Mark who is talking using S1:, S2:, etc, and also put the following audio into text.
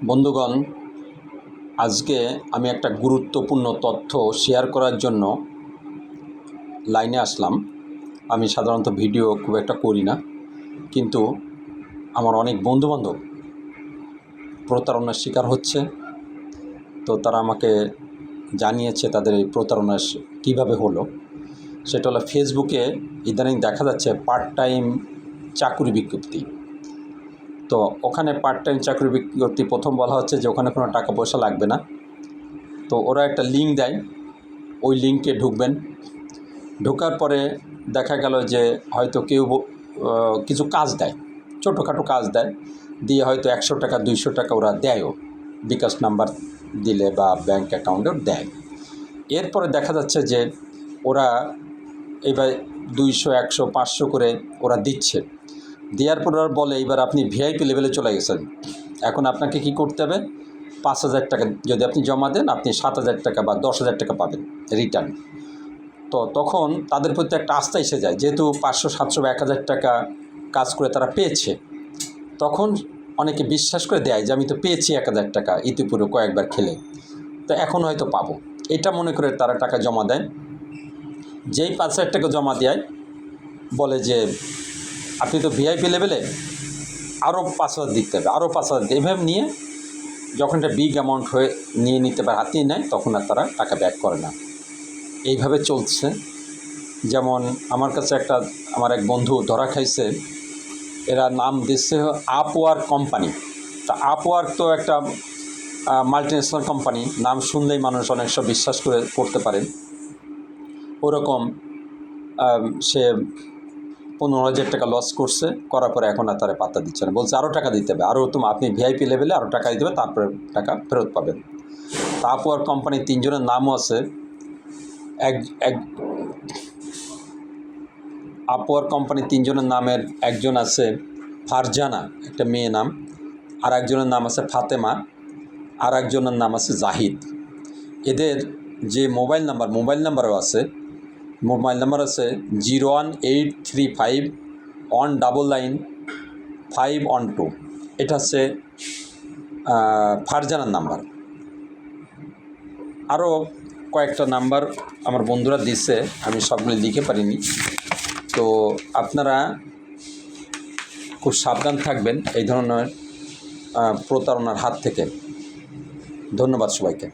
S1: বন্ধুগণ, আজকে আমি একটা গুরুত্বপূর্ণ তথ্য শেয়ার করার জন্য লাইনে আসলাম। আমি সাধারণত ভিডিও খুব একটা করি না, কিন্তু আমার অনেক বন্ধুবান্ধব প্রতারণার শিকার হচ্ছে। তো তারা আমাকে জানিয়েছে তাদের এই প্রতারণা কীভাবে হলো। সেটা হলো, ফেসবুকে ইদানিং দেখা যাচ্ছে পার্ট টাইম চাকরি বিজ্ঞপ্তি। তো ওখানে পার্ট টাইম চাকরি বিজ্ঞপ্তি প্রথম বলা হচ্ছে যে ওখানে কোনো টাকা পয়সা লাগবে না। তো ওরা একটা লিঙ্ক দেয়, ওই লিঙ্কে ঢুকবেন। ঢোকার পরে দেখা গেল যে হয়তো কেউ কিছু কাজ দেয়, ছোটোখাটো কাজ দেয়, দিয়ে হয়তো 100 টাকা 200 টাকা ওরা দেয়ও, বিকাশ নাম্বার দিলে বা ব্যাঙ্ক অ্যাকাউন্টেও দেয়। এরপরে দেখা যাচ্ছে যে ওরা এবার 200 100 500 করে ওরা দিচ্ছে। দেওয়ার পর ওরা বলে এবার আপনি ভিআইপি লেভেলে চলে গেছেন, এখন আপনাকে কি করতে হবে, 5,000 টাকা যদি আপনি জমা দেন আপনি 7,000 টাকা বা 10,000 টাকা পাবেন রিটার্ন। তো তখন তাদের প্রতি একটা আস্থা এসে যায়, যেহেতু 500 700 বা 1,000 টাকা কাজ করে তারা পেয়েছে, তখন অনেকে বিশ্বাস করে দেয় যে আমি তো পেয়েছি 1,000 টাকা ইতিপূর্বে কয়েকবার খেলে, তো এখন হয়তো পাবো, এটা মনে করে তারা টাকা জমা দেয়। যেই 5,000 টাকা জমা দেয় বলে যে আপনি তো ভিআইপি লেভেলে, আরও 5,000 দিতে হবে, আরও 5,000 এভাবে নিয়ে যখন একটা বিগ অ্যামাউন্ট হয়ে নিয়ে নিতে পারে, হাতিয়ে নেয়, তখন আর তারা টাকা ব্যাক করে না। এইভাবে চলছে। যেমন আমার কাছে আমার এক বন্ধু ধরা খাইছে, এরা নাম দিচ্ছে আপওয়ার্ক কোম্পানি। তা আপওয়ার্ক তো একটা মাল্টিন্যাশনাল কোম্পানি, নাম শুনলেই মানুষ অনেক সব বিশ্বাস করতে পারেন। ওরকম সে 15,000 টাকা লস করছে, করার পরে এখন আর তারা পাত্তা দিচ্ছে না, বলছে আরও টাকা দিতে হবে, আরও আপনি ভিআইপি লেভেলে আরও টাকা দিতে হবে, তারপরে টাকা ফেরত পাবেন। তা আপওয়ার্ক কোম্পানি 3 জনের নামও আছে। আপওয়ার্ক কোম্পানি 3 জনের নামের একজন আছে ফারজানা, একটা মেয়ে নাম, আর একজনের নাম আছে ফাতেমা, আর একজনের নাম আছে জাহিদ। এদের যে মোবাইল নাম্বারও আছে, মোবাইল নাম্বার আছে 01835199512। এটা হচ্ছে ফারজানার নাম্বার। আরও কয়েকটা নাম্বার আমার বন্ধুরা দিচ্ছে, আমি সবগুলো লিখে পারিনি। তো আপনারা খুব সাবধান থাকবেন এই ধরনের প্রতারণার হাত থেকে। ধন্যবাদ সবাইকে।